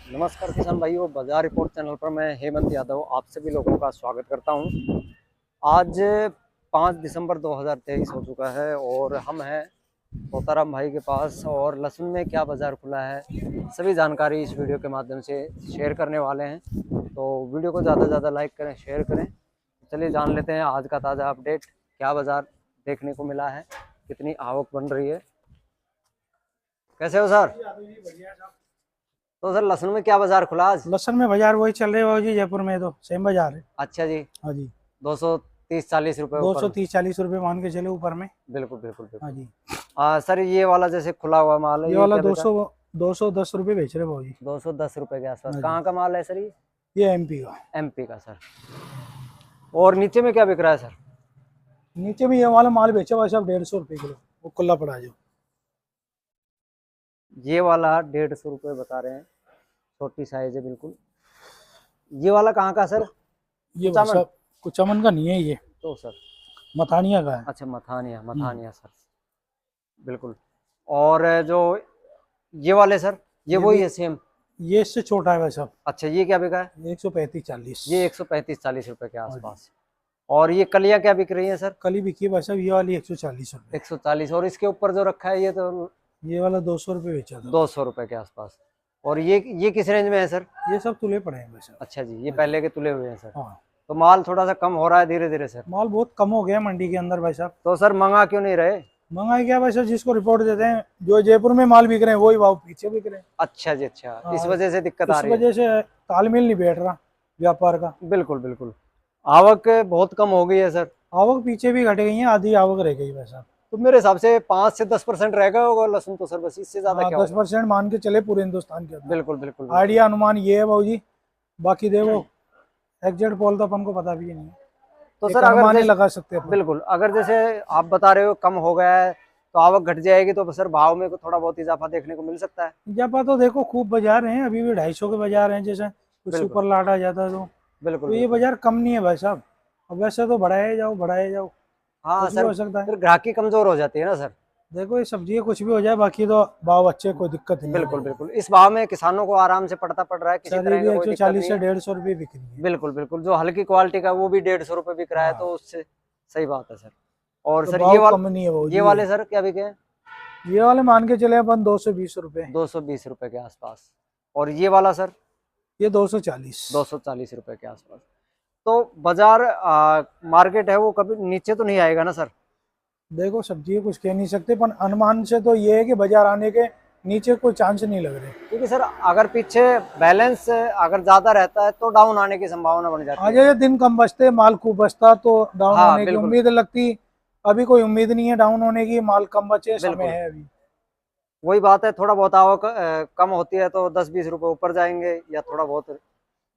नमस्कार किसान भाइयों, बाजार रिपोर्ट चैनल पर मैं हेमंत यादव आप सभी लोगों का स्वागत करता हूं। आज 5 दिसंबर 2023 हो चुका है और हम हैं मोहतरम भाई के पास और लहसुन में क्या बाज़ार खुला है सभी जानकारी इस वीडियो के माध्यम से शेयर करने वाले हैं। तो वीडियो को ज़्यादा से ज़्यादा लाइक करें, शेयर करें। चलिए जान लेते हैं आज का ताज़ा अपडेट, क्या बाज़ार देखने को मिला है, कितनी आवक बन रही है। कैसे हो सर? तो सर लहसुन में क्या बाज़ार खुला आज? लहसुन में बाजार वही चल रहे हो जी, जयपुर में तो सेम बाजार है। अच्छा जी, हाँ जी, 230-40 रुपए ऊपर। 230-40 रुपए मान के चले ऊपर में। बिल्कुल बिल्कुल बिल्कुल। हाँ जी, सर ये वाला जैसे खुला हुआ माल है ये ये वाला क्या बेचा? 210 रुपए बेच रहे भाव जी। 210 रुपए के आसपास। हाँ कहाँ जी, का माल है सर ये? ये एमपी का। एमपी का सर। और नीचे में क्या बिक रहा है सर? नीचे में ये वाला माल बेचा हुआ सब 150 रुपए किलो, वो खुला पड़ा जो। ये वाला 150 रुपये बता रहे हैं, छोटी साइज है बिल्कुल। ये वाला कहाँ का सर? ये कुचामन? सब कुचामन का नहीं है ये, तो सर मथानिया का है। अच्छा, मथानिया मथानिया सर, बिल्कुल। और जो ये वाले सर, ये वही है सेम? ये इससे छोटा है वैसा। अच्छा, ये क्या बिका है? 135-40। ये 135-40 रुपए के आसपास। और ये कलियां क्या बिक रही है सर? कल ही बिकी है वैसा, ये वाली 140 रुपए। 140। और इसके ऊपर जो रखा है ये तो ये वाला 200 रुपए बेचा था। 200 रुपए के आसपास। और ये किस रेंज में है सर? ये सब तुले पड़े हैं वैसा। अच्छा जी, ये पहले के तुले हुए हैं सर। हाँ, तो माल थोड़ा सा कम हो रहा है धीरे धीरे सर। माल बहुत कम हो गया मंडी के अंदर भाई साहब। तो सर मंगा क्यों नहीं रहे? महंगाई क्या वैसे, जिसको रिपोर्ट देते हैं जो जयपुर में माल बिक रहे हैं वही भाव पीछे बिक रहे हैं। अच्छा जी, अच्छा, हाँ, इस वजह से दिक्कत आ इस रही है। वजह से तालमेल नहीं बैठ रहा व्यापार का। बिल्कुल बिल्कुल। आवक बहुत कम हो गई है सर। आवक पीछे भी घट गई है, आधी आवक रह गई वैसा। तो मेरे हिसाब से 5 से 10% रह गया होगा लहसुन तो सर, बस इससे ज्यादा हाँ, क्या होगा? 10% मान के चले पूरे हिंदुस्तान के अंदर। बिल्कुल बिल्कुल बिल्कुल। आइडिया अनुमान ये है भाऊ जी, बाकी देखो एग्जैक्ट पोल तो अपन को पता भी नहीं है। तो एक सर अगर अनुमान ही जैसे, लगा सकते हैं अपन। बिल्कुल, अगर जैसे आप बता रहे हो कम हो गया है तो आवक घट जाएगी तो सर भाव में थोड़ा बहुत इजाफा देखने को मिल सकता है। जब तो देखो खूब बाजार हैं, अभी भी 250 के बाजार हैं, जैसे कुछ बिल्कुल सुपर लाट आ जाता है बिल्कुल तो ये बिल्कुल। बाजार कम नहीं है भाई साहब। अब वैसे तो बढ़ाए जाओ बढ़ाए जाओ, हाँ कुछ भी सर, हो सकता है। फिर ग्राहकी कमजोर हो जाती है ना सर। देखो ये सब्जी कुछ भी हो जाए, बाकी तो भाव अच्छे, कोई दिक्कत नहीं बिल्कुल है। बिल्कुल, इस भाव में किसानों को आराम से पड़ता पड़ रहा है, किसी सर ये तरह भी का एक कोई सौ दिक्कत चालीस नहीं से है। 150 रुपये बिक रही है। बिल्कुल बिल्कुल, जो हल्की क्वालिटी का वो भी 150 रुपये बिक रहा है, हाँ, तो उससे सही बात है सर। और तो सर भाव कम नहीं है भाव ये जी। वाले सर क्या बिके हैं? ये वाले मान के चले अपन 220 रुपये। 220 रुपए के आसपास। और ये वाला सर? ये 240। 240 रुपए के आसपास। तो बाजार मार्केट है वो कभी नीचे तो नहीं आएगा ना सर? देखो सब्जी कुछ कह नहीं सकते, पर अनुमान से तो ये है कि बाजार आने के नीचे कोई चांस नहीं लग रहे। क्योंकि सर अगर पीछे बैलेंस अगर ज्यादा रहता है तो डाउन आने की संभावना बढ़ जाती आज है। ये दिन कम बचते, माल खूब बचता तो डाउन हाँ होने की बिल्कुल उम्मीद लगती। अभी कोई उम्मीद नहीं है डाउन होने की, माल कम बचे, समय बिल्कुल, है अभी। वही बात है, थोड़ा बहुत आवक कम होती है तो 10-20 रुपए ऊपर जाएंगे, या थोड़ा बहुत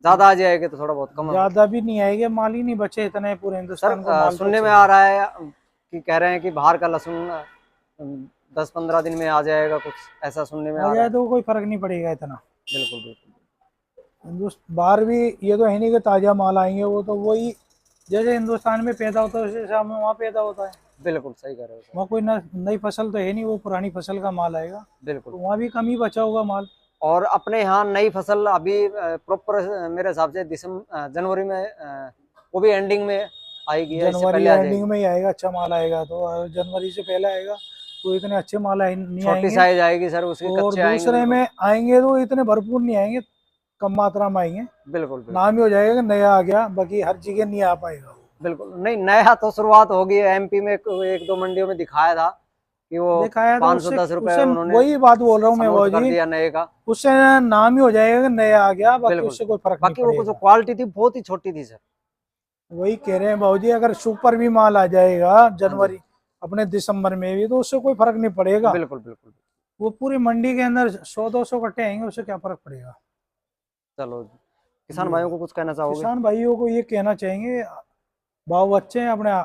ज्यादा आ जाएगी तो थोड़ा बहुत कम होगा। ज्यादा भी नहीं आएगा, माल ही नहीं बचे इतने पूरे सर हिंदुस्तान को, माल तो सुनने में चाहिए। आ रहा है कि कह रहे हैं कि बाहर का लहसुन 10-15 दिन में आ जाएगा, कुछ ऐसा सुनने में आ आ रहा जाए है। तो कोई फर्क नहीं पड़ेगा इतना। बिल्कुल बिल्कुल बाहर भी ये तो है नहीं कि ताजा माल आएंगे, वो तो वही जैसे हिंदुस्तान में पैदा होता है उसी हिसाब में वहाँ पैदा होता है। बिल्कुल सही कह रहे हो सर। वहाँ कोई नई फसल तो है नहीं, वो पुरानी फसल का माल आएगा, बिल्कुल। तो वहाँ भी कम ही बचा होगा माल। और अपने यहाँ नई फसल अभी प्रॉपर मेरे हिसाब से दिसंबर जनवरी में वो भी एंडिंग में आएगी या इससे जनवरी पहले आ एंडिंग जाएगी? में ही आएगा, अच्छा माल आएगा तो। और जनवरी से पहले आएगा तो इतने अच्छे माल नहीं छोटी आएंगे। साइज आएगी सर, उसके और कच्चे आएंगे दूसरे बिल्कुल। में आएंगे तो इतने भरपूर नहीं आएंगे, कम मात्रा में आएंगे। बिल्कुल बिल्कुल नाम ही हो जाएगा कि नया आ गया, बाकी हर जगह नहीं आ पाएगा वो। बिल्कुल। नहीं, नया तो शुरुआत होगी, एमपी में एक दो मंडियों में दिखाया था कि वो दिखाया तो 510 रुपए उससे उन्होंने वही बात बोल रहा हूँ मैं समूर्त भाव कर जी। दिया नए का। उससे नाम ही हो जाएगा कि नया आ गया, बाकी बिल्कुल। उससे कोई फर्क नहीं बाकी वो जो पड़ेगा। क्वालिटी थी बहुत ही छोटी थी सर। वही कह रहे हैं भाजी, अगर सुपर भी माल आ जाएगा हाँ जी, जनवरी अपने दिसंबर में भी, तो उससे कोई फर्क नहीं पड़ेगा। बिल्कुल बिल्कुल। वो पूरी मंडी के अंदर 100-200 कट्टे आएंगे, उससे क्या फर्क पड़ेगा। चलो, किसान ये भाइयों को कुछ कहना चाहोगे? किसान भाइयों को ये कहना चाहेंगे, भाव अच्छे हैं, अपने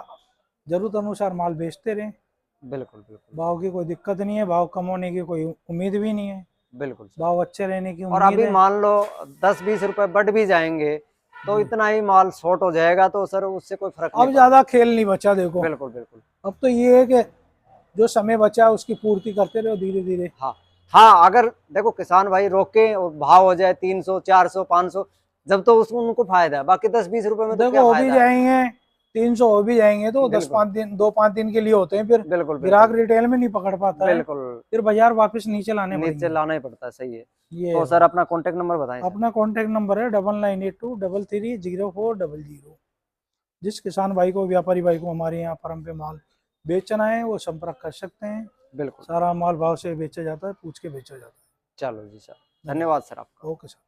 जरूरत अनुसार माल बेचते रहें। बिल्कुल बिल्कुल भाव की कोई दिक्कत नहीं है, भाव कम होने की कोई उम्मीद भी नहीं है, बिल्कुल सर। भाव अच्छे रहने की और उम्मीद अभी है। मान लो 10-20 रुपए बढ़ भी जाएंगे तो जी, इतना ही माल शॉर्ट हो जाएगा, तो सर उससे कोई फर्क नहीं अब पड़ता। ज्यादा खेल नहीं बचा देखो। बिल्कुल बिल्कुल। अब तो ये है कि जो समय बचा है उसकी पूर्ति करते रहो धीरे धीरे। हाँ, हाँ, अगर देखो किसान भाई रोके और भाव हो जाए 300 400 500, जब तो उसको उनको फायदा है, बाकी 10-20 रुपए में तो देखो क्या हो भी फायदा है। जाएंगे, 300 हो भी जाएंगे तो दस बिल्कुल पाँच दिन 2-5 दिन के लिए होते हैं, फिर बिल्कुल ग्राहक बिल्कुल रिटेल में नहीं पकड़ पाता है, बिल्कुल। फिर बाजार वापस नीचे लाने नीचे पड़ेंगे। लाना ही पड़ता है, सही है। ये तो है सर बात। अपना कॉन्टेक्ट नंबर बताएं सर। अपना कॉन्टेक्ट नंबर है 9982330400। जिस किसान भाई को, व्यापारी भाई को हमारे यहाँ फार्म पे माल बेचना है वो संपर्क कर सकते हैं। बिल्कुल। सारा माल भाव से बेचा जाता है, पूछ के बेचा जाता चलो जी सर, है। धन्यवाद सर आपका। Okay sir.